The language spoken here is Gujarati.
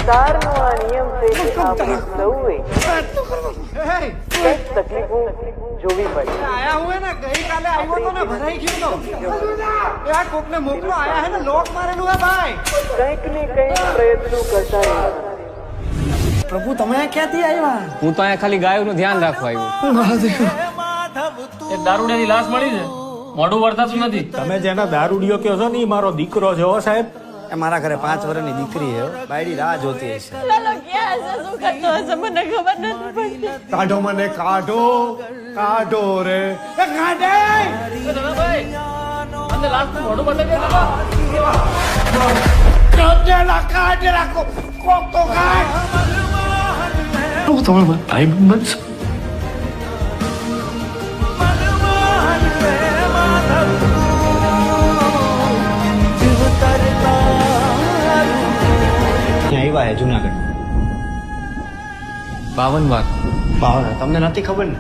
સંસારનો આ નિયમ છે કે આપણે સૌએ કંઈક તકલીફો જોવી પડે. આયા હું ને ગઈકાલે આવ્યો તો ને ભરાઈ ગયો તો આ કોકને મોકલો આયા હે ને લોક મારેલું હે ભાઈ. કંઈક ને કંઈક પ્રયત્નો કરતા રહેવાના. પ્રભુ તમે ક્યાંથી આવ્યા? હું તો અહીંયા ખાલી ગાયોનું ધ્યાન રાખવા આવ્યો. એક દારૂડિયાની લાશ મળી છે, મોઢું વળતાતું નથી. તમે જેના દારૂડિયો કહો છો ને ઈ મારો દીકરો છે હો સાહેબ. એ મારા ઘરે 5 વર્ષની દીકરી છે બાયડી રાહ જોતી હશે. લાલો ક્યાં હશે, શું કરતો હશે, મને ખબર નથી પડતી. કાઢો મને કાઢો કાઢો રે એ કાઢે. અંદર લાશનું મોઢું બદલાઈ જાય. કાઢેલા કાઢેલા કોક તો કાઢ. તમે ભાઈ બનશો. આવ્યા હે જુનાગઢ 52 વાર. ભાવના તમને નથી ખબર ને?